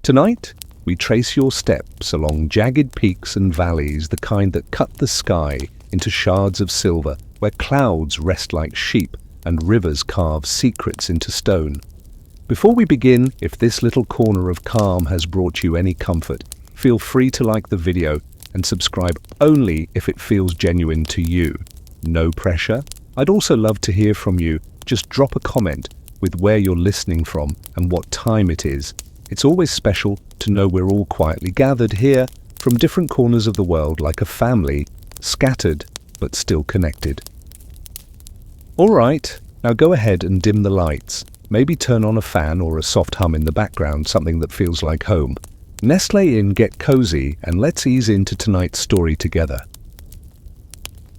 Tonight, we trace your steps along jagged peaks and valleys, the kind that cut the sky into shards of silver, where clouds rest like sheep and rivers carve secrets into stone. Before we begin, if this little corner of calm has brought you any comfort, feel free to like the video and subscribe only if it feels genuine to you. No pressure. I'd also love to hear from you. Just drop a comment with where you're listening from and what time it is. It's always special to know we're all quietly gathered here from different corners of the world like a family, scattered but still connected. All right, now go ahead and dim the lights. Maybe turn on a fan or a soft hum in the background, something that feels like home. Nestle in, get cozy, and let's ease into tonight's story together.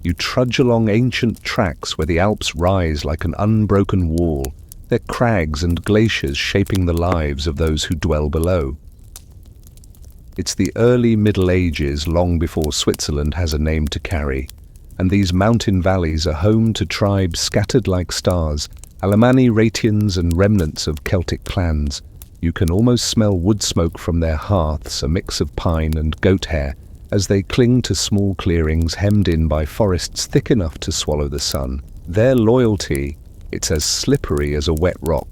You trudge along ancient tracks where the Alps rise like an unbroken wall, their crags and glaciers shaping the lives of those who dwell below. It's the early Middle Ages, long before Switzerland has a name to carry, and these mountain valleys are home to tribes scattered like stars, Alemanni, Ratians and remnants of Celtic clans. You can almost smell wood smoke from their hearths, a mix of pine and goat hair, as they cling to small clearings hemmed in by forests thick enough to swallow the sun. Their loyalty, it's as slippery as a wet rock.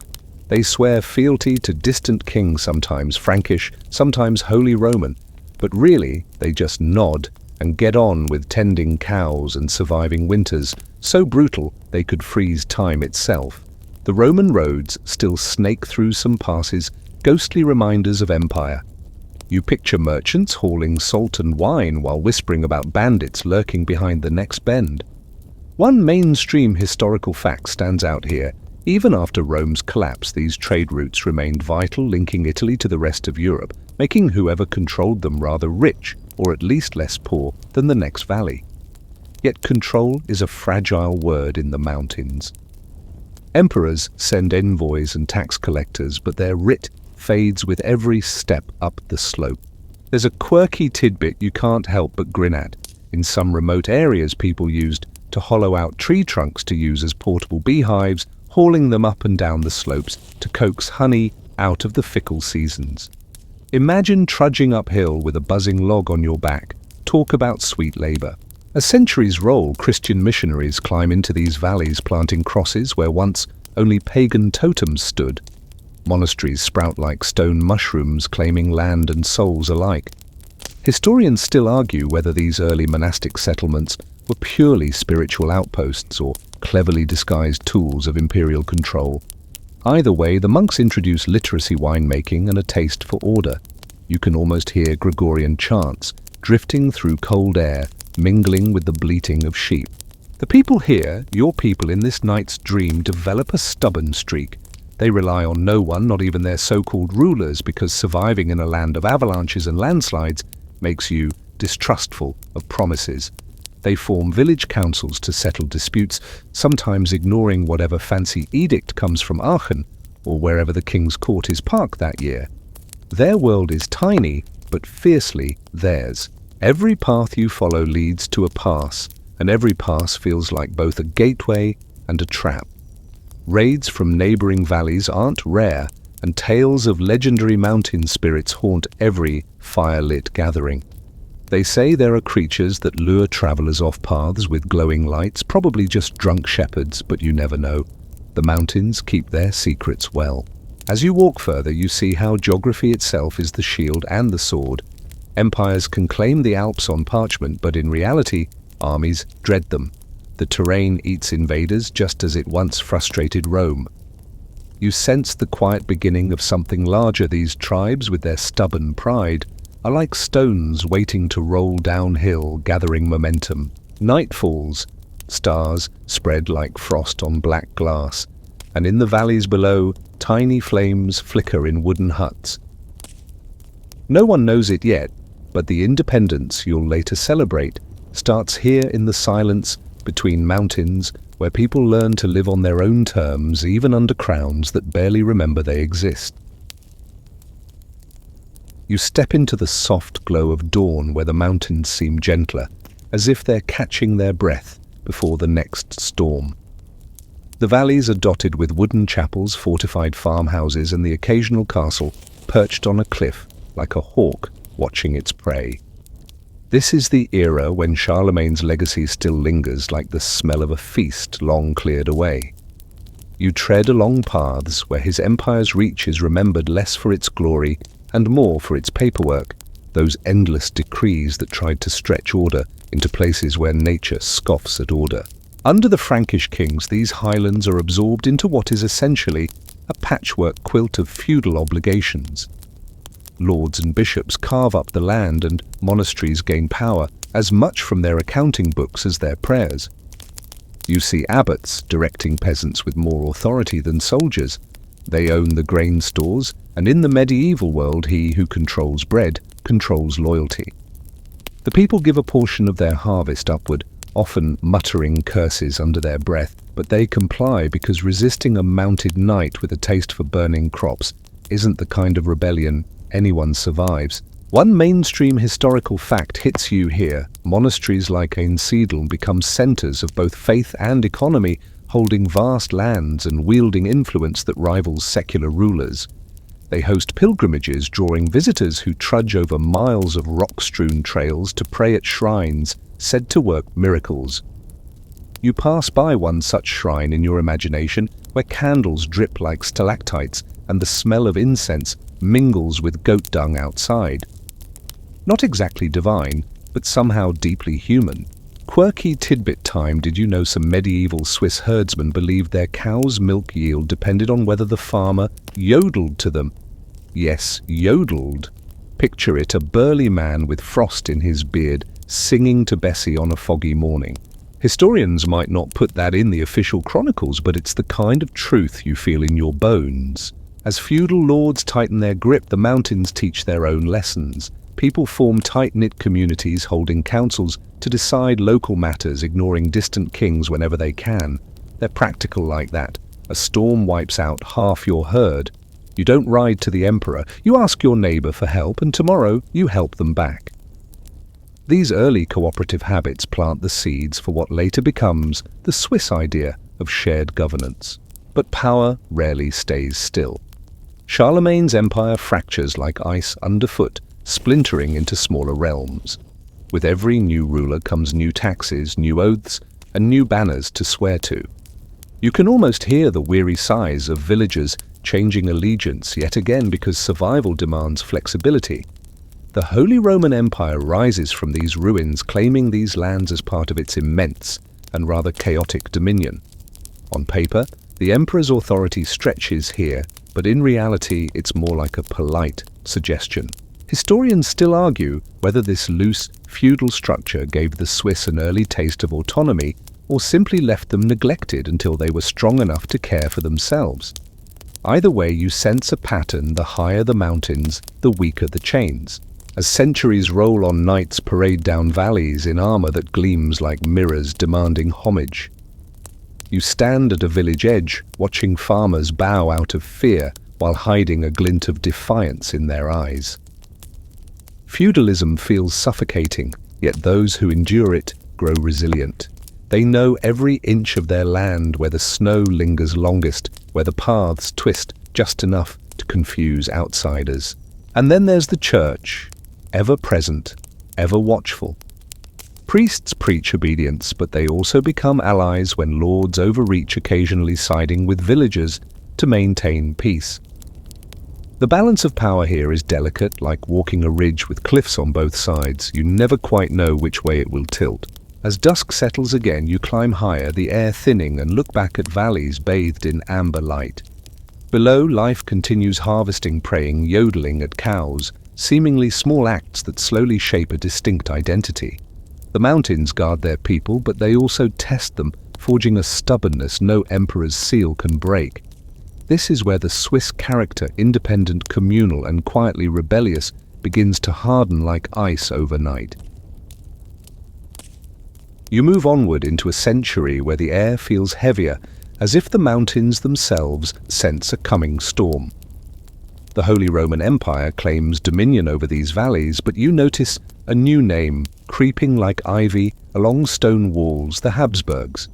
They swear fealty to distant kings, sometimes Frankish, sometimes Holy Roman, but really they just nod and get on with tending cows and surviving winters, so brutal they could freeze time itself. The Roman roads still snake through some passes, ghostly reminders of empire. You picture merchants hauling salt and wine while whispering about bandits lurking behind the next bend. One mainstream historical fact stands out here. Even after Rome's collapse, these trade routes remained vital, linking Italy to the rest of Europe, making whoever controlled them rather rich, or at least less poor, than the next valley. Yet control is a fragile word in the mountains. Emperors send envoys and tax collectors, but their writ fades with every step up the slope. There's a quirky tidbit you can't help but grin at. In some remote areas, people used to hollow out tree trunks to use as portable beehives, hauling them up and down the slopes to coax honey out of the fickle seasons. Imagine trudging uphill with a buzzing log on your back. Talk about sweet labor. As centuries roll, Christian missionaries climb into these valleys, planting crosses where once only pagan totems stood. Monasteries sprout like stone mushrooms, claiming land and souls alike. Historians still argue whether these early monastic settlements were purely spiritual outposts or cleverly disguised tools of imperial control. Either way, the monks introduced literacy, winemaking, and a taste for order. You can almost hear Gregorian chants drifting through cold air, mingling with the bleating of sheep. The people here, your people in this night's dream, develop a stubborn streak. They rely on no one, not even their so-called rulers, because surviving in a land of avalanches and landslides makes you distrustful of promises. They form village councils to settle disputes, sometimes ignoring whatever fancy edict comes from Aachen or wherever the king's court is parked that year. Their world is tiny, but fiercely theirs. Every path you follow leads to a pass, and every pass feels like both a gateway and a trap. Raids from neighboring valleys aren't rare, and tales of legendary mountain spirits haunt every fire-lit gathering. They say there are creatures that lure travelers off paths with glowing lights, probably just drunk shepherds, but you never know. The mountains keep their secrets well. As you walk further, you see how geography itself is the shield and the sword. Empires can claim the Alps on parchment, but in reality, armies dread them. The terrain eats invaders just as it once frustrated Rome. You sense the quiet beginning of something larger. These tribes, with their stubborn pride, are like stones waiting to roll downhill, gathering momentum. Night falls, stars spread like frost on black glass, and in the valleys below, tiny flames flicker in wooden huts. No one knows it yet, but the independence you'll later celebrate starts here in the silence between mountains, where people learn to live on their own terms, even under crowns that barely remember they exist. You step into the soft glow of dawn where the mountains seem gentler, as if they're catching their breath before the next storm. The valleys are dotted with wooden chapels, fortified farmhouses, and the occasional castle perched on a cliff like a hawk watching its prey. This is the era when Charlemagne's legacy still lingers like the smell of a feast long cleared away. You tread along paths where his empire's reach is remembered less for its glory and more for its paperwork, those endless decrees that tried to stretch order into places where nature scoffs at order. Under the Frankish kings, these highlands are absorbed into what is essentially a patchwork quilt of feudal obligations. Lords and bishops carve up the land, and monasteries gain power as much from their accounting books as their prayers. You see abbots directing peasants with more authority than soldiers. They own the grain stores, and in the medieval world, he who controls bread controls loyalty. The people give a portion of their harvest upward, often muttering curses under their breath, but they comply because resisting a mounted knight with a taste for burning crops isn't the kind of rebellion anyone survives. One mainstream historical fact hits you here. Monasteries like Einsiedel become centers of both faith and economy, holding vast lands and wielding influence that rivals secular rulers. They host pilgrimages, drawing visitors who trudge over miles of rock-strewn trails to pray at shrines said to work miracles. You pass by one such shrine in your imagination, where candles drip like stalactites and the smell of incense mingles with goat dung outside. Not exactly divine, but somehow deeply human. Quirky tidbit time: did you know some medieval Swiss herdsmen believed their cow's milk yield depended on whether the farmer yodeled to them? Yes, yodeled. Picture it, a burly man with frost in his beard, singing to Bessie on a foggy morning. Historians might not put that in the official chronicles, but it's the kind of truth you feel in your bones. As feudal lords tighten their grip, the mountains teach their own lessons. People form tight-knit communities, holding councils to decide local matters, ignoring distant kings whenever they can. They're practical like that. A storm wipes out half your herd. You don't ride to the emperor, you ask your neighbor for help, and tomorrow you help them back. These early cooperative habits plant the seeds for what later becomes the Swiss idea of shared governance. But power rarely stays still. Charlemagne's empire fractures like ice underfoot, splintering into smaller realms. With every new ruler comes new taxes, new oaths, and new banners to swear to. You can almost hear the weary sighs of villagers changing allegiance yet again because survival demands flexibility. The Holy Roman Empire rises from these ruins, claiming these lands as part of its immense and rather chaotic dominion. On paper, the emperor's authority stretches here, but in reality it's more like a polite suggestion. Historians still argue whether this loose, feudal structure gave the Swiss an early taste of autonomy or simply left them neglected until they were strong enough to care for themselves. Either way, you sense a pattern: the higher the mountains, the weaker the chains. As centuries roll on, knights parade down valleys in armor that gleams like mirrors demanding homage. You stand at a village edge, watching farmers bow out of fear while hiding a glint of defiance in their eyes. Feudalism feels suffocating, yet those who endure it grow resilient. They know every inch of their land, where the snow lingers longest, where the paths twist just enough to confuse outsiders. And then there's the church, ever present, ever watchful. Priests preach obedience, but they also become allies when lords overreach, occasionally siding with villagers to maintain peace. The balance of power here is delicate, like walking a ridge with cliffs on both sides. You never quite know which way it will tilt. As dusk settles again, you climb higher, the air thinning, and look back at valleys bathed in amber light. Below, life continues, harvesting, praying, yodeling at cows, seemingly small acts that slowly shape a distinct identity. The mountains guard their people, but they also test them, forging a stubbornness no emperor's seal can break. This is where the Swiss character, independent, communal, and quietly rebellious, begins to harden like ice overnight. You move onward into a century where the air feels heavier, as if the mountains themselves sense a coming storm. The Holy Roman Empire claims dominion over these valleys, but you notice a new name creeping like ivy along stone walls: the Habsburgs.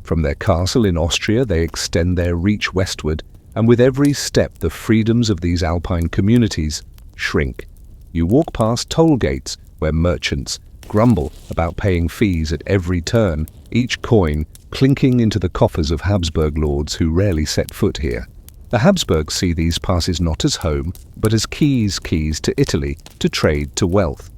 From their castle in Austria, they extend their reach westward, And with every step, the freedoms of these alpine communities shrink. You walk past toll gates where merchants grumble about paying fees at every turn, each coin clinking into the coffers of Habsburg lords who rarely set foot here. The Habsburgs see these passes not as home, but as keys to Italy, to trade, to wealth.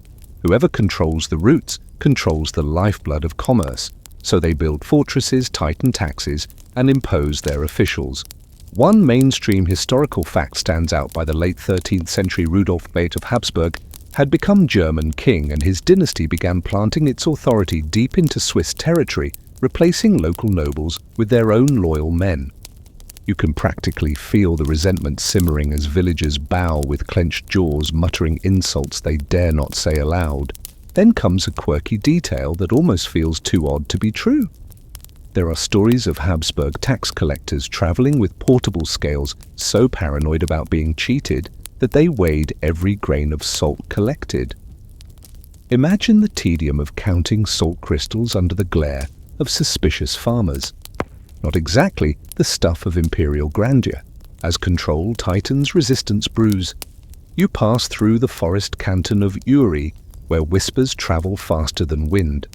Whoever controls the routes controls the lifeblood of commerce, so they build fortresses, tighten taxes, and impose their officials. One mainstream historical fact stands out: by the late 13th century, Rudolf Bate of Habsburg had become German king, and his dynasty began planting its authority deep into Swiss territory, replacing local nobles with their own loyal men. You can practically feel the resentment simmering as villagers bow with clenched jaws, muttering insults they dare not say aloud. Then comes a quirky detail that almost feels too odd to be true. There are stories of Habsburg tax collectors traveling with portable scales, so paranoid about being cheated that they weighed every grain of salt collected. Imagine the tedium of counting salt crystals under the glare of suspicious farmers. Not exactly the stuff of imperial grandeur. As control tightens, resistance brews. You pass through the forest canton of Uri, where whispers travel faster than wind.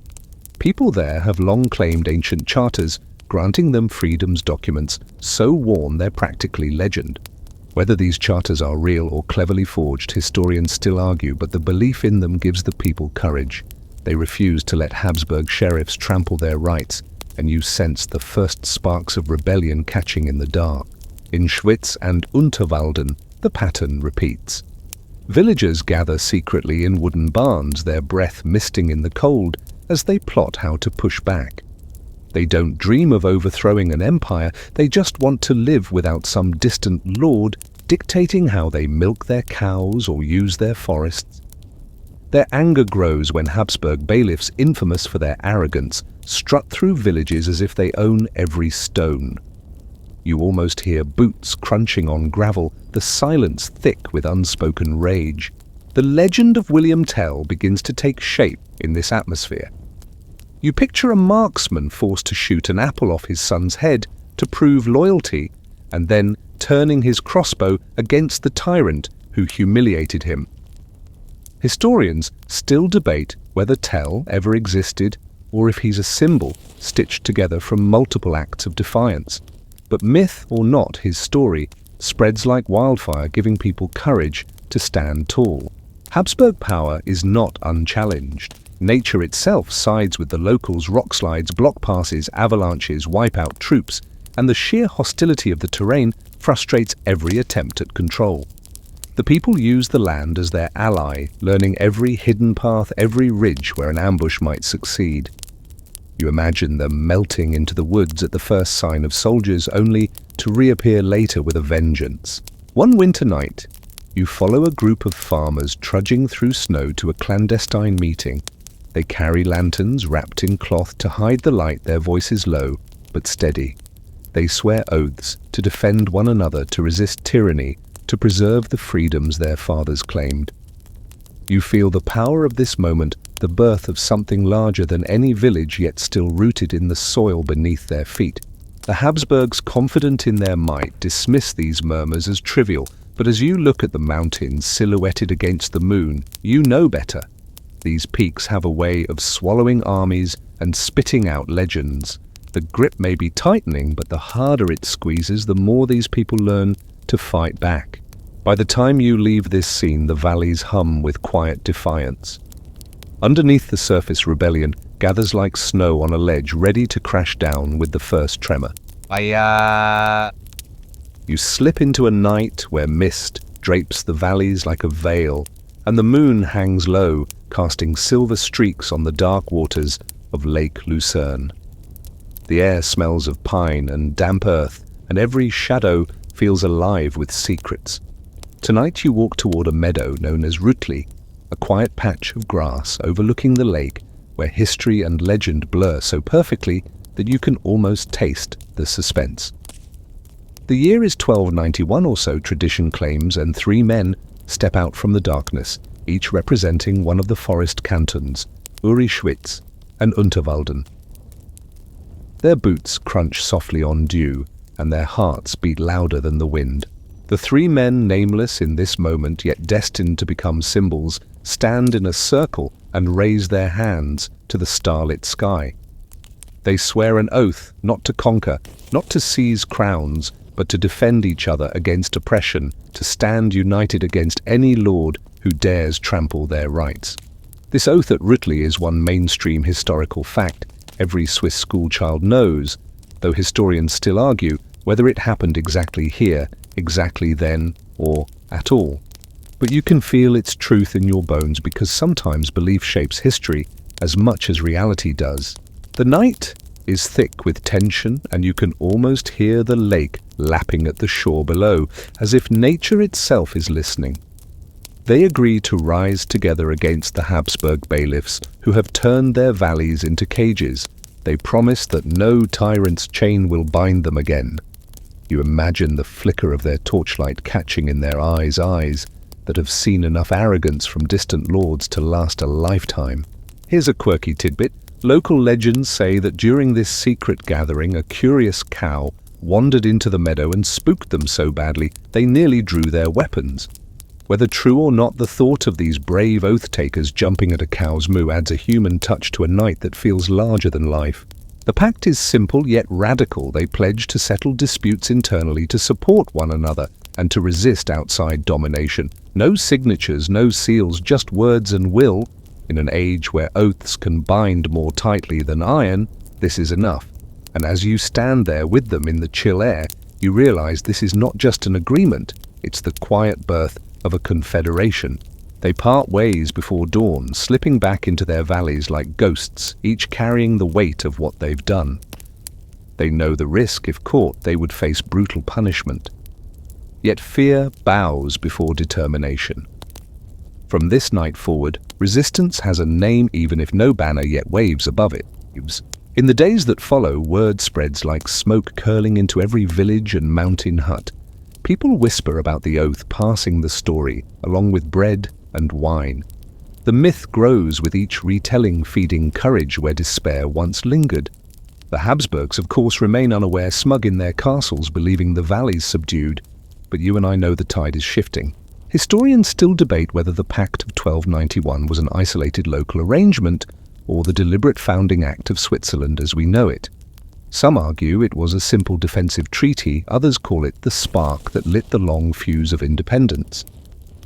People there have long claimed ancient charters, granting them freedom's documents, so worn they're practically legend. Whether these charters are real or cleverly forged, historians still argue, but the belief in them gives the people courage. They refuse to let Habsburg sheriffs trample their rights, and you sense the first sparks of rebellion catching in the dark. In Schwyz and Unterwalden, the pattern repeats. Villagers gather secretly in wooden barns, their breath misting in the cold, as they plot how to push back. They don't dream of overthrowing an empire, they just want to live without some distant lord dictating how they milk their cows or use their forests. Their anger grows when Habsburg bailiffs, infamous for their arrogance, strut through villages as if they own every stone. You almost hear boots crunching on gravel, the silence thick with unspoken rage. The legend of William Tell begins to take shape in this atmosphere. You picture a marksman forced to shoot an apple off his son's head to prove loyalty, and then turning his crossbow against the tyrant who humiliated him. Historians still debate whether Tell ever existed or if he's a symbol stitched together from multiple acts of defiance. But myth or not, his story spreads like wildfire, giving people courage to stand tall. Habsburg power is not unchallenged. Nature itself sides with the locals. Rockslides, block passes, avalanches wipe out troops, and the sheer hostility of the terrain frustrates every attempt at control. The people use the land as their ally, learning every hidden path, every ridge where an ambush might succeed. You imagine them melting into the woods at the first sign of soldiers, only to reappear later with a vengeance. One winter night, you follow a group of farmers trudging through snow to a clandestine meeting. They carry lanterns wrapped in cloth to hide the light, their voices low but steady. They swear oaths to defend one another, to resist tyranny, to preserve the freedoms their fathers claimed. You feel the power of this moment, the birth of something larger than any village, yet still rooted in the soil beneath their feet. The Habsburgs, confident in their might, dismiss these murmurs as trivial, but as you look at the mountains silhouetted against the moon, you know better. These peaks have a way of swallowing armies and spitting out legends. The grip may be tightening, but the harder it squeezes, the more these people learn to fight back. By the time you leave this scene, the valleys hum with quiet defiance. Underneath the surface, rebellion gathers like snow on a ledge, ready to crash down with the first tremor. You slip into a night where mist drapes the valleys like a veil, and the moon hangs low, casting silver streaks on the dark waters of Lake Lucerne. The air smells of pine and damp earth, and every shadow feels alive with secrets. Tonight you walk toward a meadow known as Rutli, a quiet patch of grass overlooking the lake where history and legend blur so perfectly that you can almost taste the suspense. The year is 1291 or so, tradition claims, and three men step out from the darkness, each representing one of the forest cantons, Uri, Schwyz, and Unterwalden. Their boots crunch softly on dew, and their hearts beat louder than the wind. The three men, nameless in this moment yet destined to become symbols, stand in a circle and raise their hands to the starlit sky. They swear an oath not to conquer, not to seize crowns, but to defend each other against oppression, to stand united against any lord who dares trample their rights. This oath at Rutley is one mainstream historical fact every Swiss schoolchild knows, though historians still argue whether it happened exactly here, exactly then, or at all. But you can feel its truth in your bones because sometimes belief shapes history as much as reality does. The night is thick with tension, and you can almost hear the lake lapping at the shore below, as if nature itself is listening. They agree to rise together against the Habsburg bailiffs, who have turned their valleys into cages. They promise that no tyrant's chain will bind them again. You imagine the flicker of their torchlight catching in their eyes that have seen enough arrogance from distant lords to last a lifetime. Here's a quirky tidbit. Local legends say that during this secret gathering, a curious cow wandered into the meadow and spooked them so badly they nearly drew their weapons. Whether true or not, the thought of these brave oath-takers jumping at a cow's moo adds a human touch to a night that feels larger than life. The pact is simple yet radical. They pledge to settle disputes internally, to support one another, and to resist outside domination. No signatures, no seals, just words and will. In an age where oaths can bind more tightly than iron, this is enough. And as you stand there with them in the chill air, you realize this is not just an agreement, it's the quiet birth of a confederation. They part ways before dawn, slipping back into their valleys like ghosts, each carrying the weight of what they've done. They know the risk. If caught, they would face brutal punishment. Yet fear bows before determination. From this night forward, resistance has a name even if no banner yet waves above it. In the days that follow, word spreads like smoke curling into every village and mountain hut. People whisper about the oath, passing the story, along with bread and wine. The myth grows with each retelling, feeding courage where despair once lingered. The Habsburgs, of course, remain unaware, smug in their castles, believing the valleys subdued. But you and I know the tide is shifting. Historians still debate whether the Pact of 1291 was an isolated local arrangement or the deliberate founding act of Switzerland as we know it. Some argue it was a simple defensive treaty, others call it the spark that lit the long fuse of independence.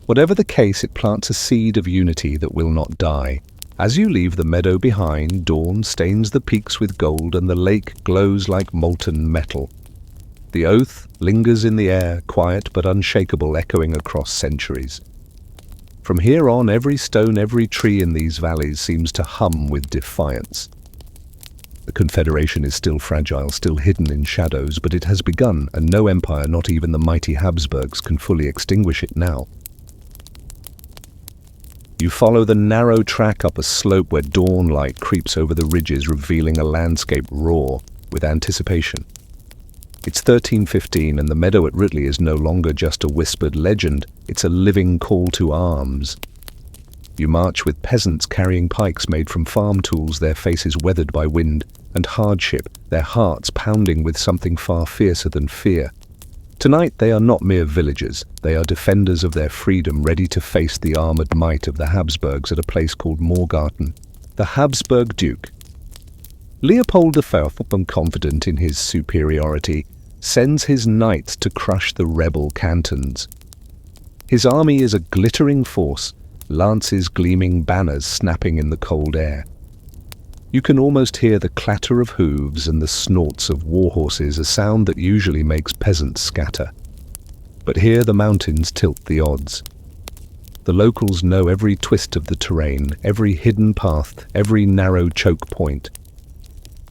Whatever the case, it plants a seed of unity that will not die. As you leave the meadow behind, dawn stains the peaks with gold and the lake glows like molten metal. The oath lingers in the air, quiet but unshakable, echoing across centuries. From here on, every stone, every tree in these valleys seems to hum with defiance. The confederation is still fragile, still hidden in shadows, but it has begun, and no empire, not even the mighty Habsburgs, can fully extinguish it now. You follow the narrow track up a slope where dawnlight creeps over the ridges, revealing a landscape raw with anticipation. It's 1315, and the meadow at Rutley is no longer just a whispered legend, it's a living call to arms. You march with peasants carrying pikes made from farm tools, their faces weathered by wind and hardship, their hearts pounding with something far fiercer than fear. Tonight they are not mere villagers, they are defenders of their freedom, ready to face the armored might of the Habsburgs at a place called Morgarten. The Habsburg Duke, Leopold I, confident in his superiority, sends his knights to crush the rebel cantons. His army is a glittering force, lances gleaming, banners snapping in the cold air. You can almost hear the clatter of hooves and the snorts of war horses, a sound that usually makes peasants scatter. But here the mountains tilt the odds. The locals know every twist of the terrain, every hidden path, every narrow choke point.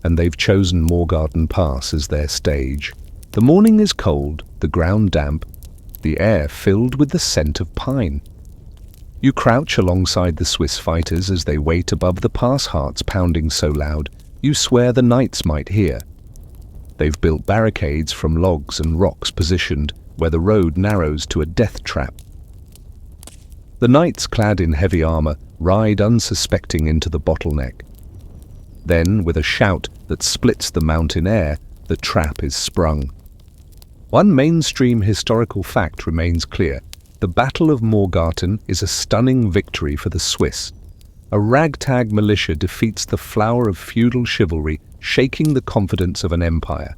And they've chosen Morgarten Pass as their stage. The morning is cold, the ground damp, the air filled with the scent of pine. You crouch alongside the Swiss fighters as they wait above the pass, hearts pounding so loud you swear the knights might hear. They've built barricades from logs and rocks positioned where the road narrows to a death trap. The knights, clad in heavy armor, ride unsuspecting into the bottleneck. Then, with a shout that splits the mountain air, the trap is sprung. One mainstream historical fact remains clear. The Battle of Morgarten is a stunning victory for the Swiss. A ragtag militia defeats the flower of feudal chivalry, shaking the confidence of an empire.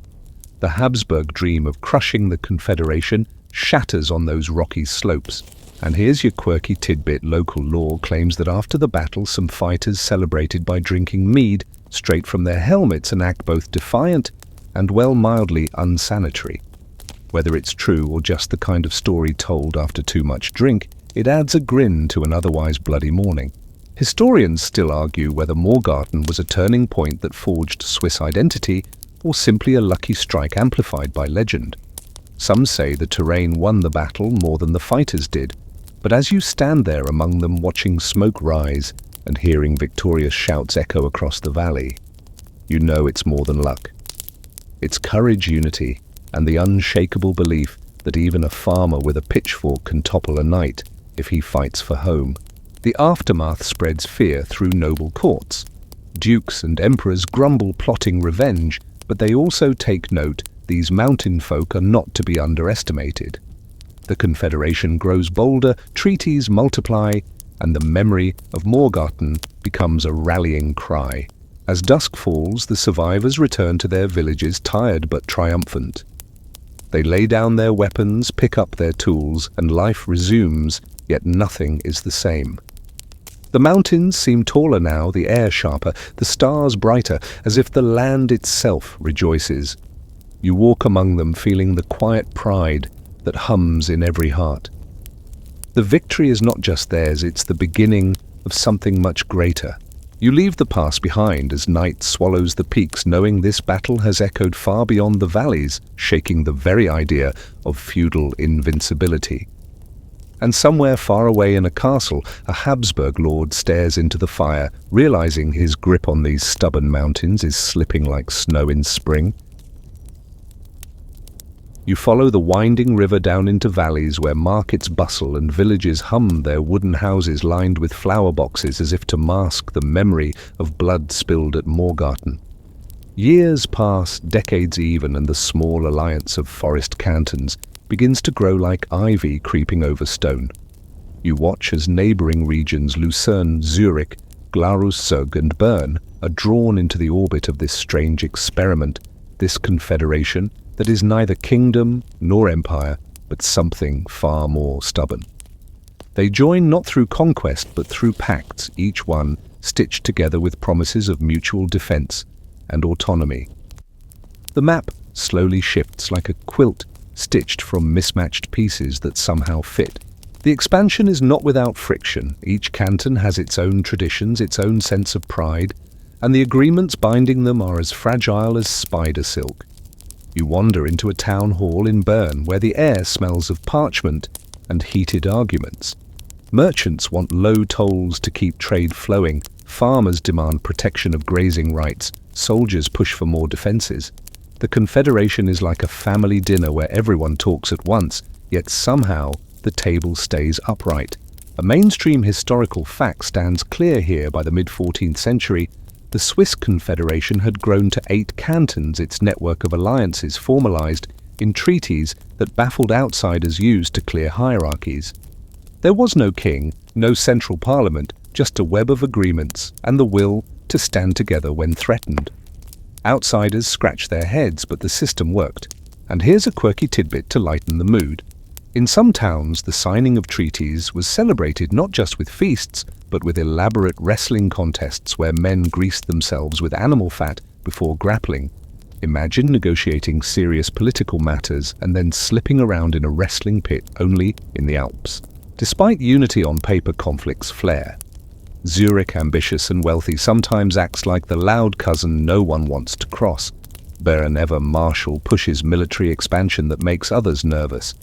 The Habsburg dream of crushing the Confederation shatters on those rocky slopes. And here's your quirky tidbit. Local lore claims that after the battle, some fighters celebrated by drinking mead straight from their helmets, an act both defiant and, well, mildly unsanitary. Whether it's true or just the kind of story told after too much drink, it adds a grin to an otherwise bloody morning. Historians still argue whether Morgarten was a turning point that forged Swiss identity or simply a lucky strike amplified by legend. Some say the terrain won the battle more than the fighters did, but as you stand there among them watching smoke rise and hearing victorious shouts echo across the valley, you know it's more than luck. It's courage, unity, and the unshakable belief that even a farmer with a pitchfork can topple a knight if he fights for home. The aftermath spreads fear through noble courts. Dukes and emperors grumble, plotting revenge, but they also take note these mountain folk are not to be underestimated. The Confederation grows bolder, treaties multiply, and the memory of Morgarten becomes a rallying cry. As dusk falls, the survivors return to their villages, tired but triumphant. They lay down their weapons, pick up their tools, and life resumes, yet nothing is the same. The mountains seem taller now, the air sharper, the stars brighter, as if the land itself rejoices. You walk among them feeling the quiet pride that hums in every heart. The victory is not just theirs, it's the beginning of something much greater. You leave the past behind as night swallows the peaks, knowing this battle has echoed far beyond the valleys, shaking the very idea of feudal invincibility. And somewhere far away in a castle, a Habsburg lord stares into the fire, realizing his grip on these stubborn mountains is slipping like snow in spring. You follow the winding river down into valleys where markets bustle and villages hum, their wooden houses lined with flower boxes as if to mask the memory of blood spilled at Morgarten. Years pass, decades even, and the small alliance of forest cantons begins to grow like ivy creeping over stone. You watch as neighboring regions Lucerne, Zurich, Glarus, Zug, and Bern are drawn into the orbit of this strange experiment, this confederation that is neither kingdom nor empire, but something far more stubborn. They join not through conquest, but through pacts, each one stitched together with promises of mutual defense and autonomy. The map slowly shifts like a quilt stitched from mismatched pieces that somehow fit. The expansion is not without friction. Each canton has its own traditions, its own sense of pride, and the agreements binding them are as fragile as spider silk. You wander into a town hall in Bern where the air smells of parchment and heated arguments. Merchants want low tolls to keep trade flowing, farmers demand protection of grazing rights, soldiers push for more defenses. The Confederation is like a family dinner where everyone talks at once, yet somehow the table stays upright. A mainstream historical fact stands clear here. By the mid-14th century, the Swiss Confederation had grown to 8 cantons, its network of alliances formalized in treaties that baffled outsiders used to clear hierarchies. There was no king, no central parliament, just a web of agreements and the will to stand together when threatened. Outsiders scratched their heads, but the system worked. And here's a quirky tidbit to lighten the mood. In some towns, the signing of treaties was celebrated not just with feasts, but with elaborate wrestling contests where men greased themselves with animal fat before grappling. Imagine negotiating serious political matters and then slipping around in a wrestling pit only in the Alps. Despite unity on paper, conflicts flare. Zurich, ambitious and wealthy, sometimes acts like the loud cousin no one wants to cross. Bern, ever martial, pushes military expansion that makes others nervous.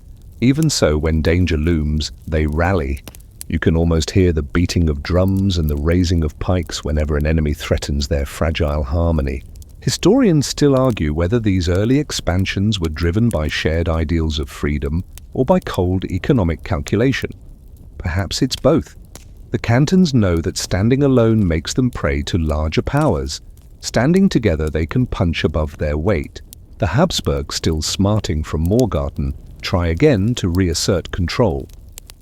Even so, when danger looms, they rally. You can almost hear the beating of drums and the raising of pikes whenever an enemy threatens their fragile harmony. Historians still argue whether these early expansions were driven by shared ideals of freedom or by cold economic calculation. Perhaps it's both. The cantons know that standing alone makes them prey to larger powers. Standing together, they can punch above their weight. The Habsburgs, still smarting from Morgarten, try again to reassert control.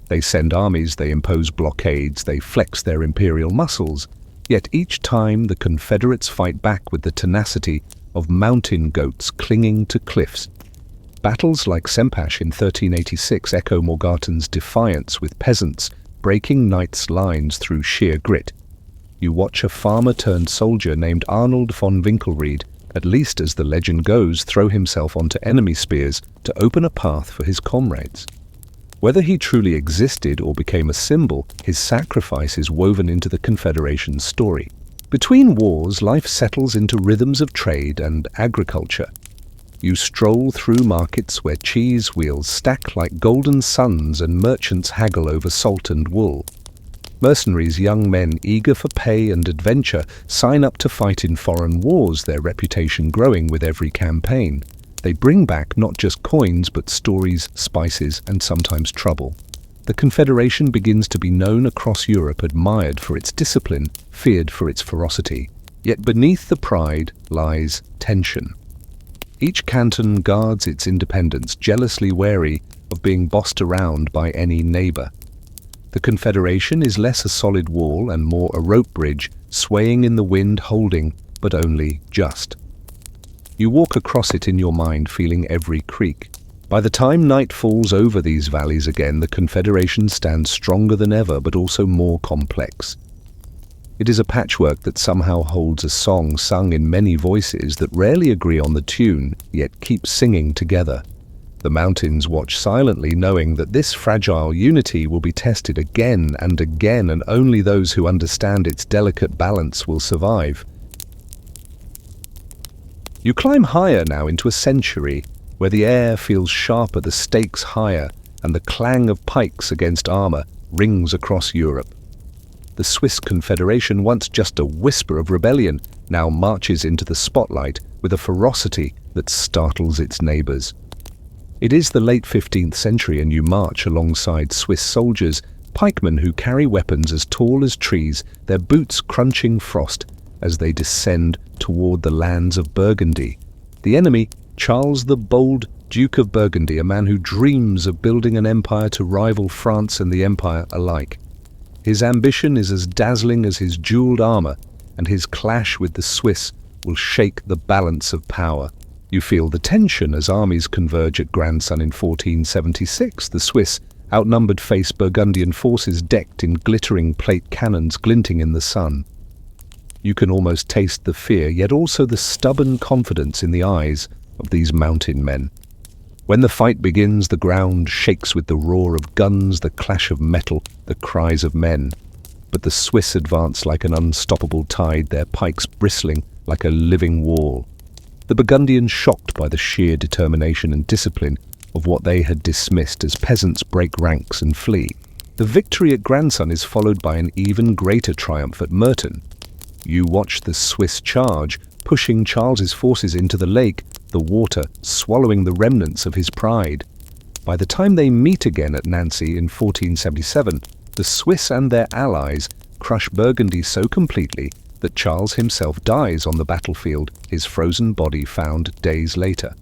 They send armies, they impose blockades, they flex their imperial muscles, yet each time the Confederates fight back with the tenacity of mountain goats clinging to cliffs. Battles like Sempach in 1386 echo Morgarten's defiance, with peasants breaking knights' lines through sheer grit. You watch a farmer-turned-soldier named Arnold von Winkelried, at least as the legend goes, throw himself onto enemy spears to open a path for his comrades. Whether he truly existed or became a symbol, his sacrifice is woven into the Confederation's story. Between wars, life settles into rhythms of trade and agriculture. You stroll through markets where cheese wheels stack like golden suns and merchants haggle over salt and wool. Mercenaries, young men eager for pay and adventure, sign up to fight in foreign wars, their reputation growing with every campaign. They bring back not just coins but stories, spices, and sometimes trouble. The Confederation begins to be known across Europe, admired for its discipline, feared for its ferocity. Yet beneath the pride lies tension. Each canton guards its independence, jealously wary of being bossed around by any neighbor. The Confederation is less a solid wall and more a rope bridge, swaying in the wind, holding, but only just. You walk across it in your mind, feeling every creak. By the time night falls over these valleys again, the Confederation stands stronger than ever, but also more complex. It is a patchwork that somehow holds a song sung in many voices that rarely agree on the tune, yet keep singing together. The mountains watch silently, knowing that this fragile unity will be tested again and again, and only those who understand its delicate balance will survive. You climb higher now into a century, where the air feels sharper, the stakes higher, and the clang of pikes against armor rings across Europe. The Swiss Confederation, once just a whisper of rebellion, now marches into the spotlight with a ferocity that startles its neighbors. It is the late 15th century, and you march alongside Swiss soldiers, pikemen who carry weapons as tall as trees, their boots crunching frost as they descend toward the lands of Burgundy. The enemy, Charles the Bold, Duke of Burgundy, a man who dreams of building an empire to rival France and the Empire alike. His ambition is as dazzling as his jeweled armor, and his clash with the Swiss will shake the balance of power. You feel the tension as armies converge at Grandson in 1476. The Swiss outnumbered face Burgundian forces decked in glittering plate cannons glinting in the sun. You can almost taste the fear, yet also the stubborn confidence in the eyes of these mountain men. When the fight begins, the ground shakes with the roar of guns, the clash of metal, the cries of men. But the Swiss advance like an unstoppable tide, their pikes bristling like a living wall. The Burgundians, shocked by the sheer determination and discipline of what they had dismissed as peasants, break ranks and flee. The victory at Grandson is followed by an even greater triumph at Merton. You watch the Swiss charge, pushing Charles's forces into the lake, the water swallowing the remnants of his pride. By the time they meet again at Nancy in 1477, the Swiss and their allies crush Burgundy so completely that Charles himself dies on the battlefield, his frozen body found days later.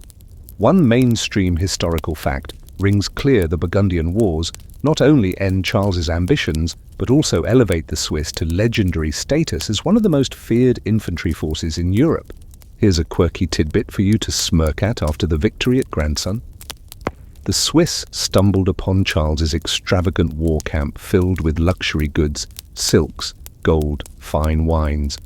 One mainstream historical fact rings clear: the Burgundian Wars not only end Charles's ambitions, but also elevate the Swiss to legendary status as one of the most feared infantry forces in Europe. Here's a quirky tidbit for you to smirk at after the victory at Grandson. The Swiss stumbled upon Charles's extravagant war camp filled with luxury goods, silks, gold, fine wines.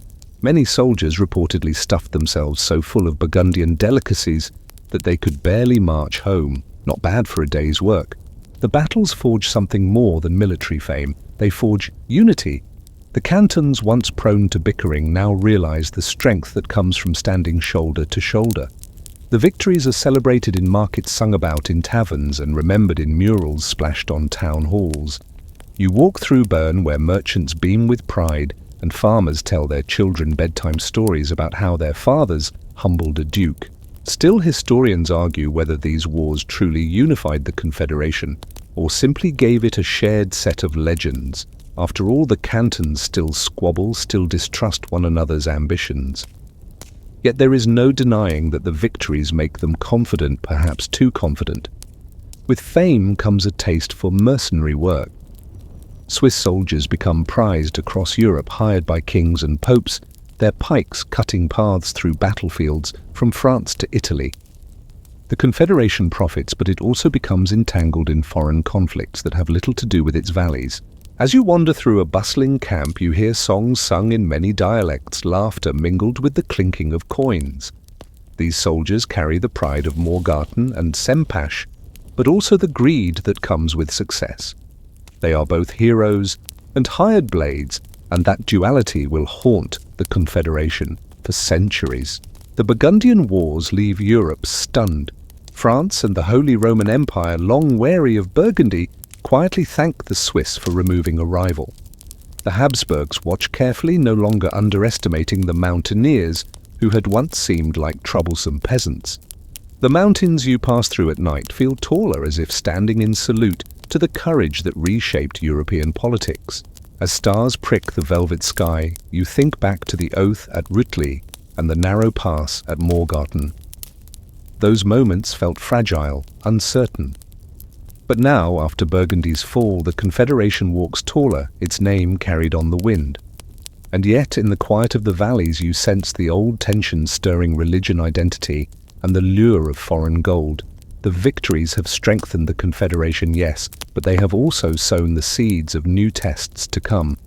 Many soldiers reportedly stuffed themselves so full of Burgundian delicacies that they could barely march home. Not bad for a day's work. The battles forge something more than military fame. They forge unity. The cantons, once prone to bickering, now realize the strength that comes from standing shoulder to shoulder. The victories are celebrated in markets, sung about in taverns, and remembered in murals splashed on town halls. You walk through Bern, where merchants beam with pride and farmers tell their children bedtime stories about how their fathers humbled a duke. Still, historians argue whether these wars truly unified the Confederation or simply gave it a shared set of legends. After all, the cantons still squabble, still distrust one another's ambitions. Yet there is no denying that the victories make them confident, perhaps too confident. With fame comes a taste for mercenary work. Swiss soldiers become prized across Europe, hired by kings and popes, their pikes cutting paths through battlefields from France to Italy. The Confederation profits, but it also becomes entangled in foreign conflicts that have little to do with its valleys. As you wander through a bustling camp, you hear songs sung in many dialects, laughter mingled with the clinking of coins. These soldiers carry the pride of Morgarten and Sempach, but also the greed that comes with success. They are both heroes and hired blades, and that duality will haunt the Confederation for centuries. The Burgundian Wars leave Europe stunned. France and the Holy Roman Empire, long wary of Burgundy, quietly thank the Swiss for removing a rival. The Habsburgs watch carefully, no longer underestimating the mountaineers who had once seemed like troublesome peasants. The mountains you pass through at night feel taller, as if standing in salute to the courage that reshaped European politics. As stars prick the velvet sky, you think back to the oath at Rütli and the narrow pass at Morgarten. Those moments felt fragile, uncertain. But now, after Burgundy's fall, the Confederation walks taller, its name carried on the wind. And yet, in the quiet of the valleys, you sense the old tensions stirring religion, identity, and the lure of foreign gold. The victories have strengthened the Confederation, yes, but they have also sown the seeds of new tests to come.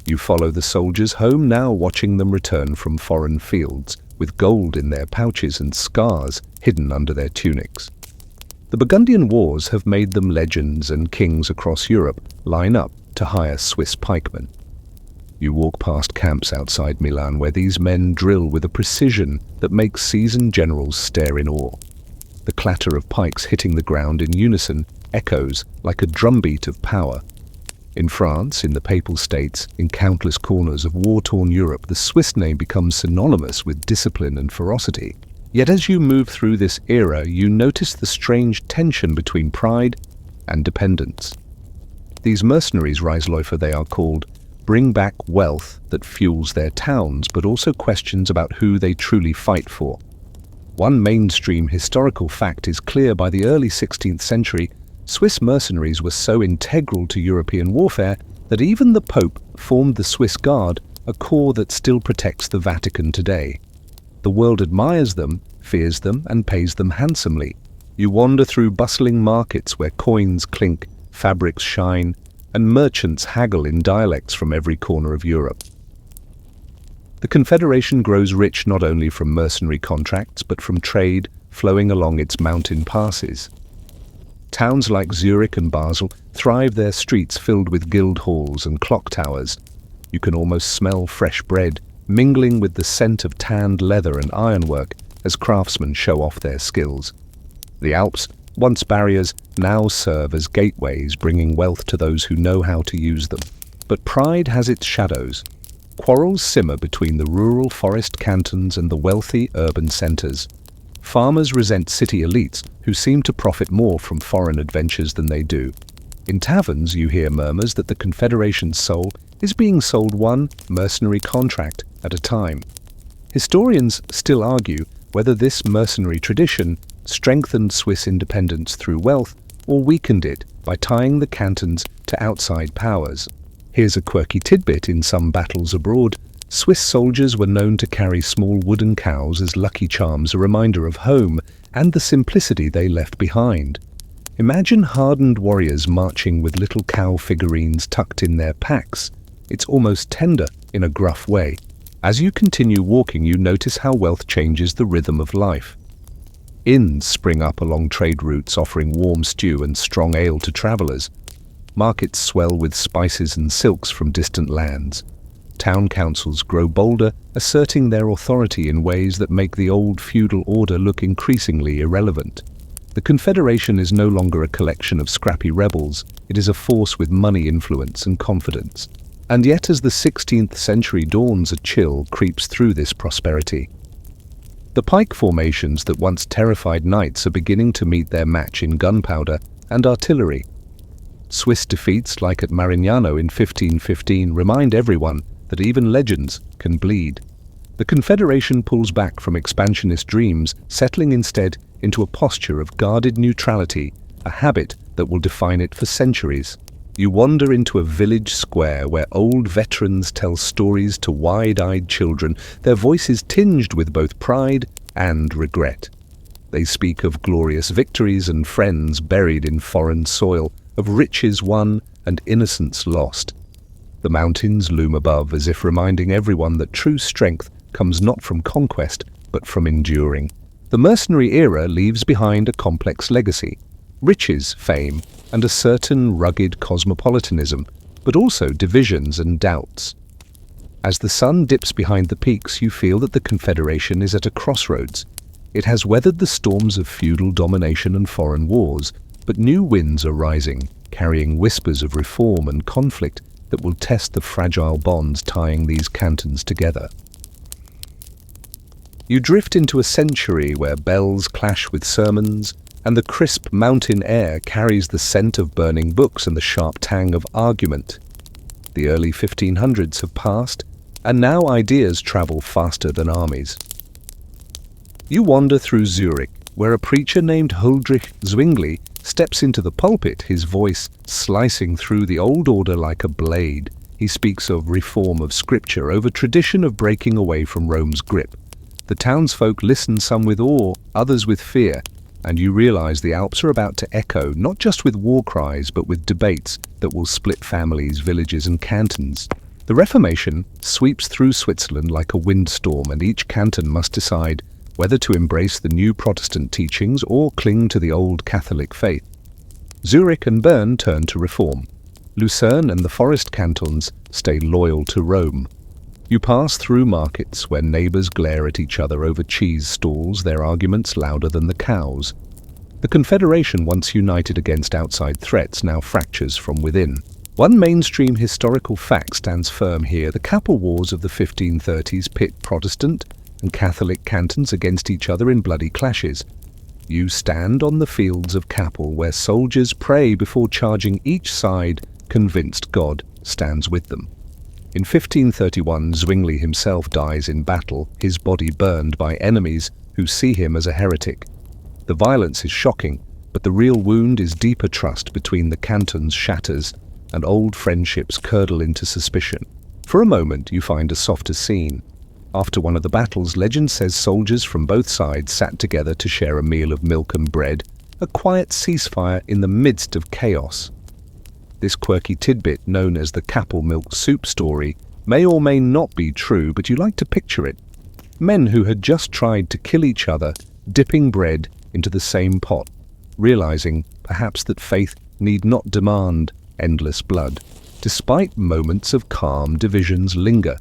You follow the soldiers home now, watching them return from foreign fields, with gold in their pouches and scars hidden under their tunics. The Burgundian Wars have made them legends, and kings across Europe line up to hire Swiss pikemen. You walk past camps outside Milan where these men drill with a precision that makes seasoned generals stare in awe. The clatter of pikes hitting the ground in unison echoes like a drumbeat of power. In France, in the Papal States, in countless corners of war-torn Europe, the Swiss name becomes synonymous with discipline and ferocity. Yet as you move through this era, you notice the strange tension between pride and dependence. These mercenaries, Reisläufer they are called, bring back wealth that fuels their towns, but also questions about who they truly fight for. One mainstream historical fact is clear: by the early 16th century, Swiss mercenaries were so integral to European warfare that even the Pope formed the Swiss Guard, a corps that still protects the Vatican today. The world admires them, fears them, and pays them handsomely. You wander through bustling markets where coins clink, fabrics shine, and merchants haggle in dialects from every corner of Europe. The Confederation grows rich not only from mercenary contracts, but from trade flowing along its mountain passes. Towns like Zurich and Basel thrive, their streets filled with guild halls and clock towers. You can almost smell fresh bread, mingling with the scent of tanned leather and ironwork as craftsmen show off their skills. The Alps, once barriers, now serve as gateways, bringing wealth to those who know how to use them. But pride has its shadows. Quarrels simmer between the rural forest cantons and the wealthy urban centres. Farmers resent city elites who seem to profit more from foreign adventures than they do. In taverns, you hear murmurs that the Confederation's soul is being sold one mercenary contract at a time. Historians still argue whether this mercenary tradition strengthened Swiss independence through wealth or weakened it by tying the cantons to outside powers. Here's a quirky tidbit: in some battles abroad, Swiss soldiers were known to carry small wooden cows as lucky charms, a reminder of home and the simplicity they left behind. Imagine hardened warriors marching with little cow figurines tucked in their packs. It's almost tender in a gruff way. As you continue walking, you notice how wealth changes the rhythm of life. Inns spring up along trade routes, offering warm stew and strong ale to travelers. Markets swell with spices and silks from distant lands. Town councils grow bolder, asserting their authority in ways that make the old feudal order look increasingly irrelevant. The Confederation is no longer a collection of scrappy rebels. It is a force with money, influence, and confidence. And yet, as the 16th century dawns, a chill creeps through this prosperity. The pike formations that once terrified knights are beginning to meet their match in gunpowder and artillery. Swiss defeats, like at Marignano in 1515, remind everyone that even legends can bleed. The Confederation pulls back from expansionist dreams, settling instead into a posture of guarded neutrality, a habit that will define it for centuries. You wander into a village square where old veterans tell stories to wide-eyed children, their voices tinged with both pride and regret. They speak of glorious victories and friends buried in foreign soil, of riches won and innocence lost. The mountains loom above as if reminding everyone that true strength comes not from conquest, but from enduring. The mercenary era leaves behind a complex legacy: riches, fame, and a certain rugged cosmopolitanism, but also divisions and doubts. As the sun dips behind the peaks, you feel that the Confederation is at a crossroads. It has weathered the storms of feudal domination and foreign wars, but new winds are rising, carrying whispers of reform and conflict that will test the fragile bonds tying these cantons together. You drift into a century where bells clash with sermons, and the crisp mountain air carries the scent of burning books and the sharp tang of argument. The early 1500s have passed, and now ideas travel faster than armies. You wander through Zurich, where a preacher named Huldrych Zwingli steps into the pulpit, his voice slicing through the old order like a blade. He speaks of reform of scripture over tradition of breaking away from Rome's grip. The townsfolk listen, some with awe, others with fear, and you realize the Alps are about to echo, not just with war cries, but with debates that will split families, villages, and cantons. The Reformation sweeps through Switzerland like a windstorm, and each canton must decide whether to embrace the new Protestant teachings or cling to the old Catholic faith. Zurich and Bern turn to reform. Lucerne and the forest cantons stay loyal to Rome. You pass through markets where neighbors glare at each other over cheese stalls, their arguments louder than the cows. The Confederation, once united against outside threats, now fractures from within. One mainstream historical fact stands firm here: the Kappel Wars of the 1530s pit Protestant and Catholic cantons against each other in bloody clashes. You stand on the fields of Kappel, where soldiers pray before charging, each side convinced God stands with them. In 1531, Zwingli himself dies in battle, his body burned by enemies who see him as a heretic. The violence is shocking, but the real wound is deeper trust between the cantons shatters, and old friendships curdle into suspicion. For a moment, you find a softer scene. After one of the battles, legend says soldiers from both sides sat together to share a meal of milk and bread, a quiet ceasefire in the midst of chaos. This quirky tidbit, known as the Kappel milk soup story, may or may not be true, but you like to picture it. Men who had just tried to kill each other, dipping bread into the same pot, realizing perhaps that faith need not demand endless blood. Despite moments of calm, divisions linger.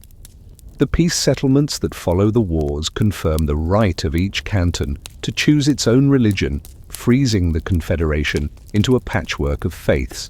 The peace settlements that follow the wars confirm the right of each canton to choose its own religion, freezing the Confederation into a patchwork of faiths.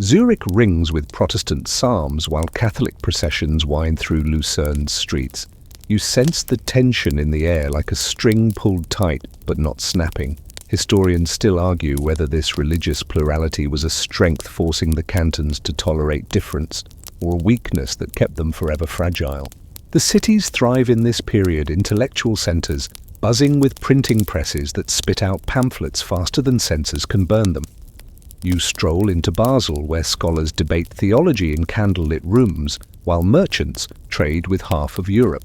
Zurich rings with Protestant psalms while Catholic processions wind through Lucerne's streets. You sense the tension in the air, like a string pulled tight but not snapping. Historians still argue whether this religious plurality was a strength forcing the cantons to tolerate difference, or a weakness that kept them forever fragile. The cities thrive in this period, intellectual centers buzzing with printing presses that spit out pamphlets faster than censors can burn them. You stroll into Basel, where scholars debate theology in candlelit rooms, while merchants trade with half of Europe.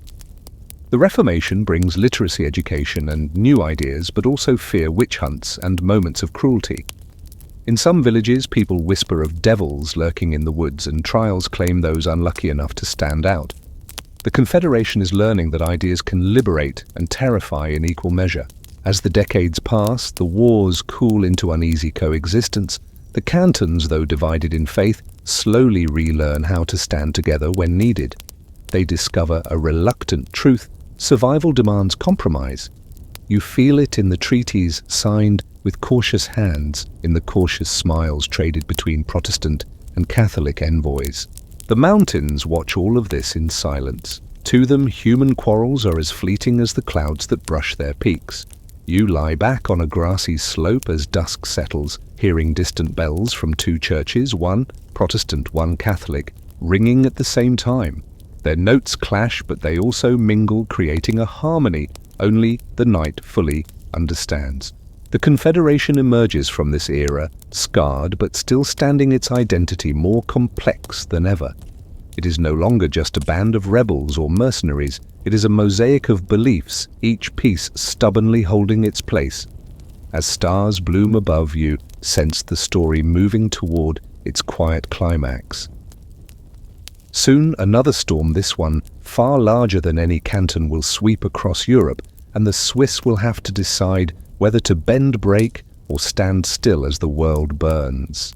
The Reformation brings literacy education and new ideas, but also fear, witch hunts, and moments of cruelty. In some villages, people whisper of devils lurking in the woods, and trials claim those unlucky enough to stand out. The Confederation is learning that ideas can liberate and terrify in equal measure. As the decades pass, the wars cool into uneasy coexistence. The cantons, though divided in faith, slowly relearn how to stand together when needed. They discover a reluctant truth: survival demands compromise. You feel it in the treaties signed with cautious hands, in the cautious smiles traded between Protestant and Catholic envoys. The mountains watch all of this in silence. To them, human quarrels are as fleeting as the clouds that brush their peaks. You lie back on a grassy slope as dusk settles, hearing distant bells from two churches, one Protestant, one Catholic, ringing at the same time. Their notes clash, but they also mingle, creating a harmony only the night fully understands. The Confederation emerges from this era, scarred but still standing, its identity more complex than ever. It is no longer just a band of rebels or mercenaries. It is a mosaic of beliefs, each piece stubbornly holding its place. As stars bloom above you, sense the story moving toward its quiet climax. Soon another storm, this one far larger than any canton, will sweep across Europe, and the Swiss will have to decide whether to bend, break, or stand still as the world burns.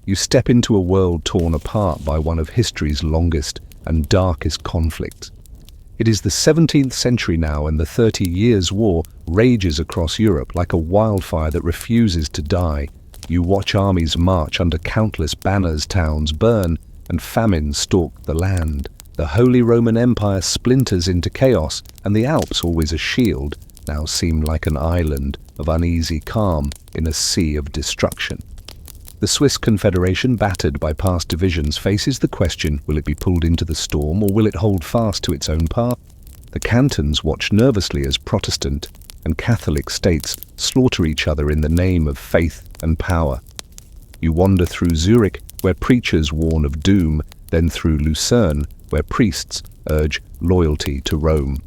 You step into a world torn apart by one of history's longest and darkest conflicts. It is the 17th century now, and the 30 Years' War rages across Europe like a wildfire that refuses to die. You watch armies march under countless banners, towns burn, and famine stalk the land. The Holy Roman Empire splinters into chaos, and the Alps, always a shield, now seem like an island of uneasy calm in a sea of destruction. The Swiss Confederation, battered by past divisions, faces the question: will it be pulled into the storm, or will it hold fast to its own path? The cantons watch nervously as Protestant and Catholic states slaughter each other in the name of faith and power. You wander through Zurich, where preachers warn of doom, then through Lucerne, where priests urge loyalty to Rome.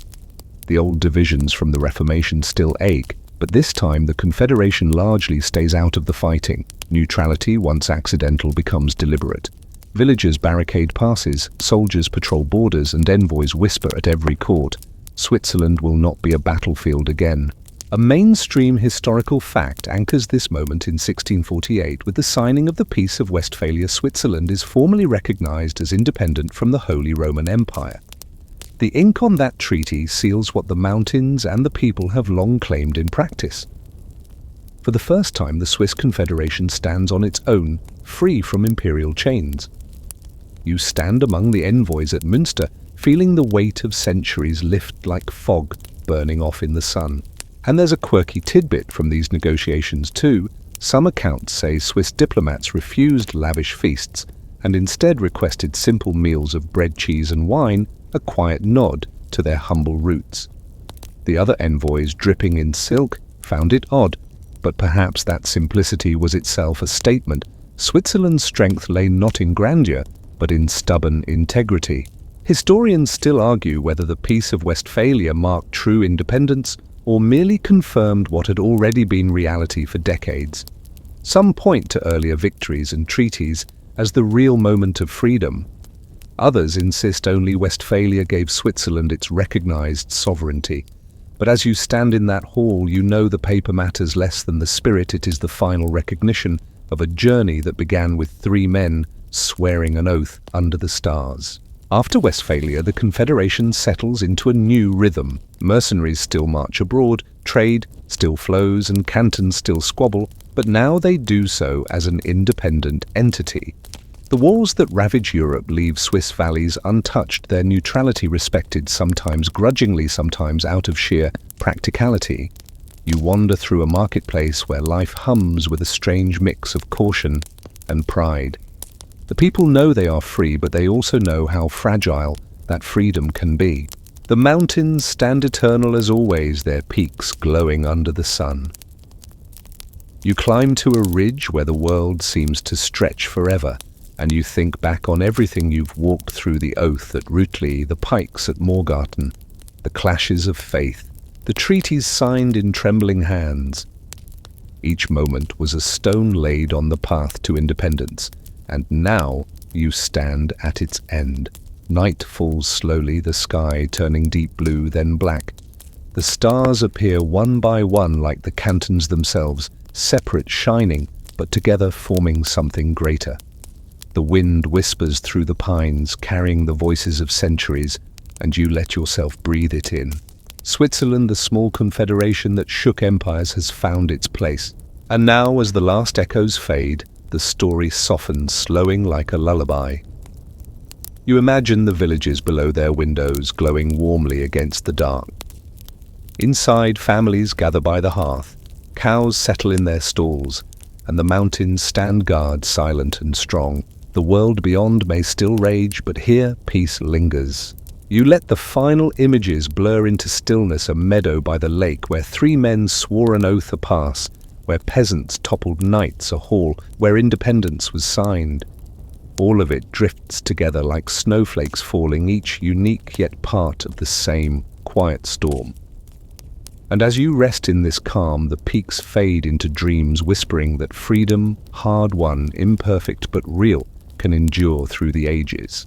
The old divisions from the Reformation still ache, but this time the Confederation largely stays out of the fighting. Neutrality, once accidental, becomes deliberate. Villagers barricade passes, soldiers patrol borders, and envoys whisper at every court: Switzerland will not be a battlefield again. A mainstream historical fact anchors this moment. In 1648, with the signing of the Peace of Westphalia, Switzerland is formally recognized as independent from the Holy Roman Empire. The ink on that treaty seals what the mountains and the people have long claimed in practice. For the first time, the Swiss Confederation stands on its own, free from imperial chains. You stand among the envoys at Münster, feeling the weight of centuries lift like fog burning off in the sun. And there's a quirky tidbit from these negotiations too. Some accounts say Swiss diplomats refused lavish feasts and instead requested simple meals of bread, cheese and wine, a quiet nod to their humble roots. The other envoys, dripping in silk, found it odd, but perhaps that simplicity was itself a statement. Switzerland's strength lay not in grandeur, but in stubborn integrity. Historians still argue whether the Peace of Westphalia marked true independence or merely confirmed what had already been reality for decades. Some point to earlier victories and treaties as the real moment of freedom. Others insist only Westphalia gave Switzerland its recognized sovereignty. But as you stand in that hall, you know the paper matters less than the spirit. It is the final recognition of a journey that began with 3 men swearing an oath under the stars. After Westphalia, the Confederation settles into a new rhythm. Mercenaries still march abroad, trade still flows, and cantons still squabble, but now they do so as an independent entity. The wars that ravage Europe leave Swiss valleys untouched, their neutrality respected, sometimes grudgingly, sometimes out of sheer practicality. You wander through a marketplace where life hums with a strange mix of caution and pride. The people know they are free, but they also know how fragile that freedom can be. The mountains stand eternal as always, their peaks glowing under the sun. You climb to a ridge where the world seems to stretch forever, and you think back on everything you've walked through: the oath at Rutli, the pikes at Morgarten, the clashes of faith, the treaties signed in trembling hands. Each moment was a stone laid on the path to independence, and now you stand at its end. Night falls slowly, the sky turning deep blue, then black. The stars appear one by one like the cantons themselves, separate, shining, but together forming something greater. The wind whispers through the pines, carrying the voices of centuries, and you let yourself breathe it in. Switzerland, the small confederation that shook empires, has found its place. And now, as the last echoes fade, the story softens, slowing like a lullaby. You imagine the villages below their windows glowing warmly against the dark. Inside, families gather by the hearth, cows settle in their stalls, and the mountains stand guard, silent and strong. The world beyond may still rage, but here peace lingers. You let the final images blur into stillness, a meadow by the lake where 3 men swore an oath a pass, where peasants toppled knights, a hall where independence was signed. All of it drifts together like snowflakes falling, each unique yet part of the same quiet storm. And as you rest in this calm, the peaks fade into dreams, whispering that freedom, hard-won, imperfect but real, can endure through the ages.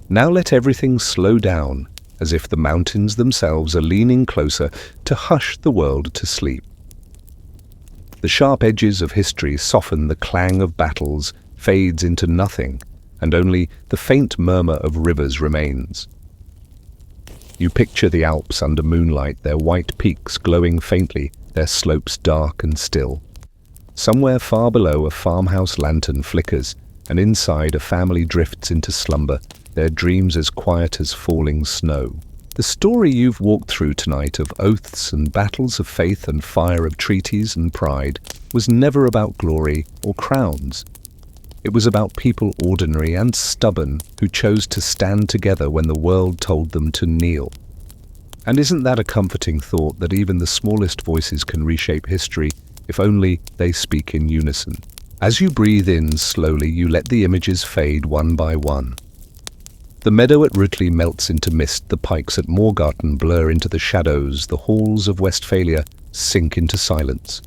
Now let everything slow down, as if the mountains themselves are leaning closer to hush the world to sleep. The sharp edges of history soften, the clang of battles fades into nothing, and only the faint murmur of rivers remains. You picture the Alps under moonlight, their white peaks glowing faintly, their slopes dark and still. Somewhere far below, a farmhouse lantern flickers, and inside a family drifts into slumber, their dreams as quiet as falling snow. The story you've walked through tonight of oaths and battles of faith and fire, of treaties and pride, was never about glory or crowns. It was about people ordinary and stubborn who chose to stand together when the world told them to kneel. And isn't that a comforting thought, that even the smallest voices can reshape history if only they speak in unison? As you breathe in slowly, you let the images fade one by one. The meadow at Rutley melts into mist, the pikes at Morgarten blur into the shadows, the halls of Westphalia sink into silence.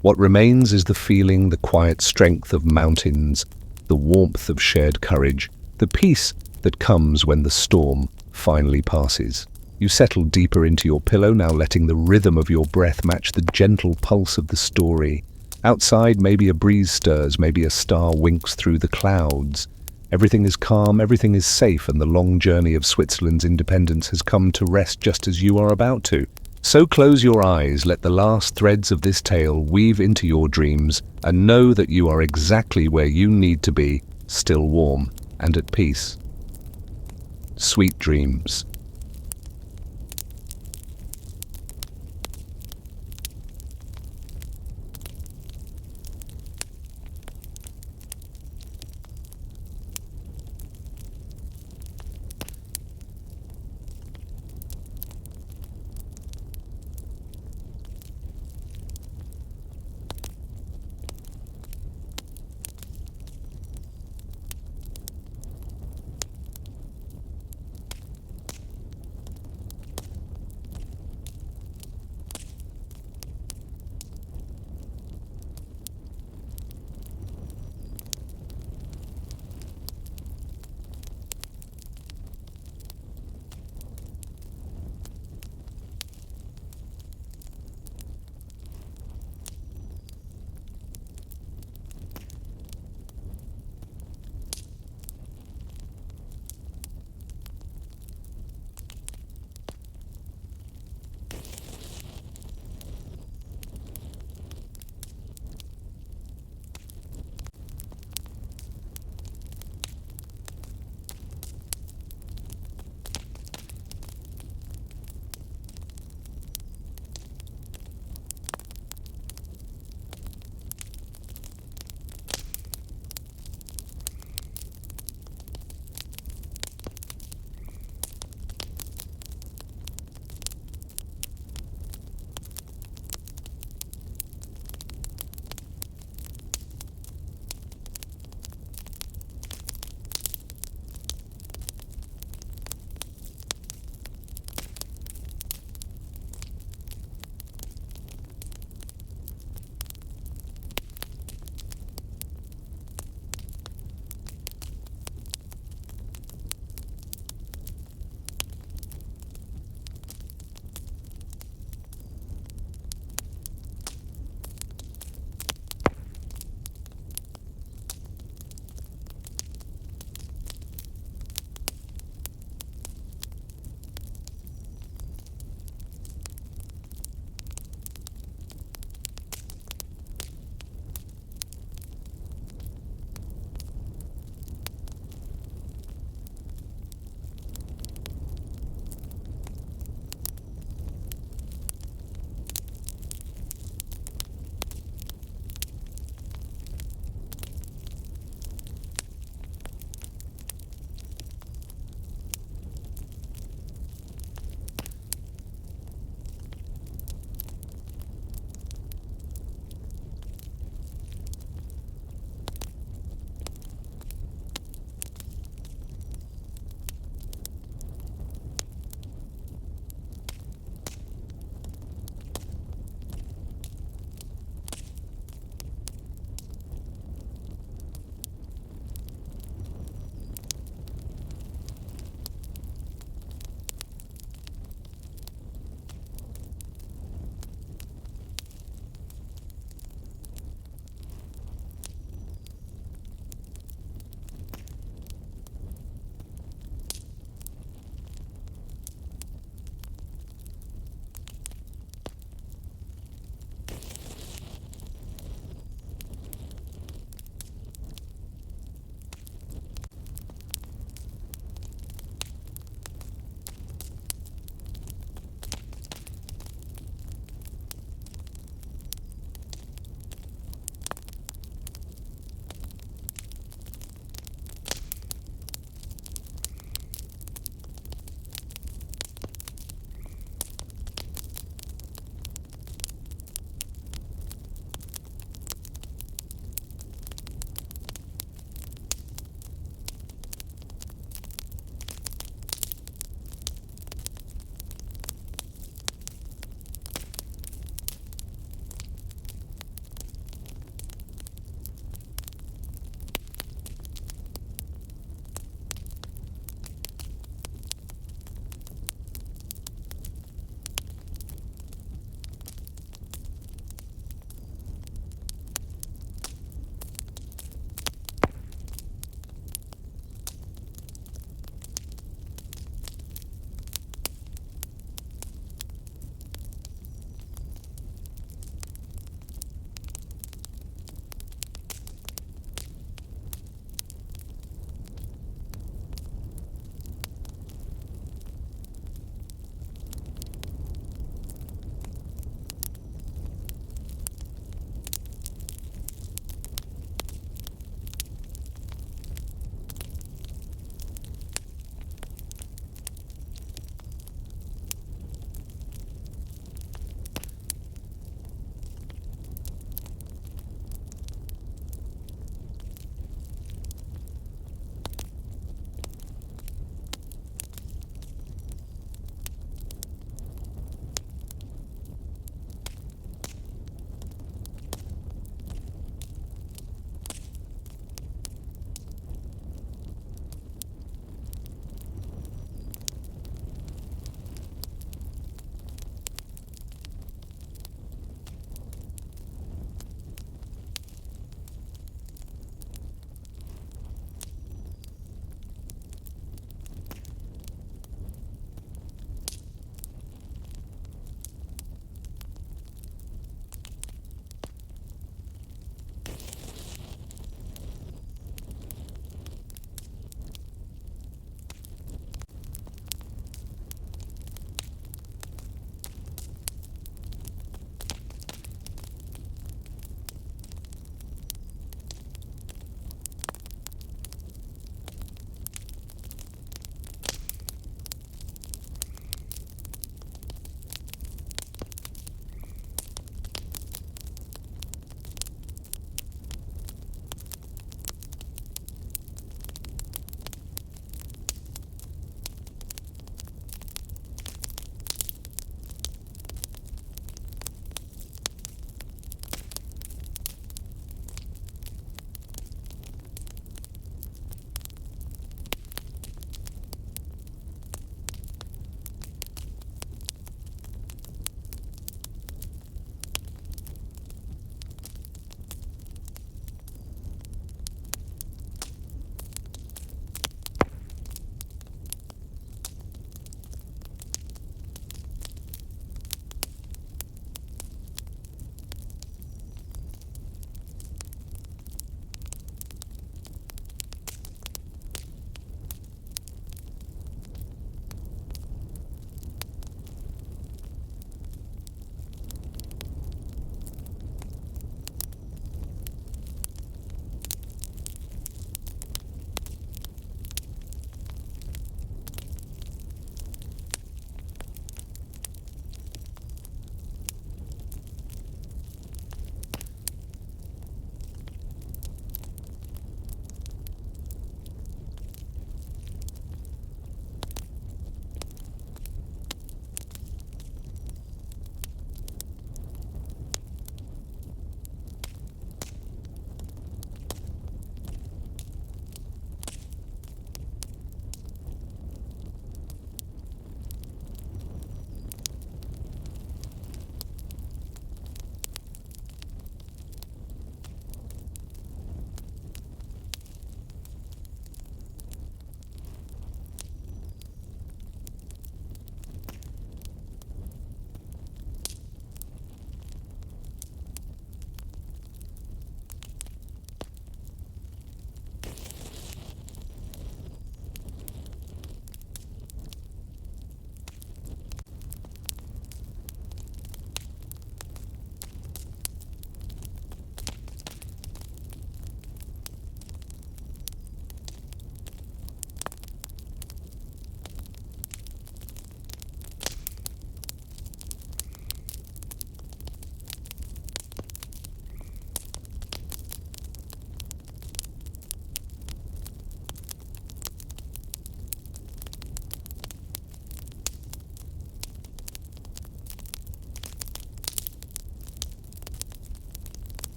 What remains is the feeling, the quiet strength of mountains, the warmth of shared courage, the peace that comes when the storm finally passes. You settle deeper into your pillow, now letting the rhythm of your breath match the gentle pulse of the story. Outside, maybe a breeze stirs, maybe a star winks through the clouds. Everything is calm, everything is safe, and the long journey of Switzerland's independence has come to rest just as you are about to. So close your eyes, let the last threads of this tale weave into your dreams, and know that you are exactly where you need to be, still warm and at peace. Sweet dreams.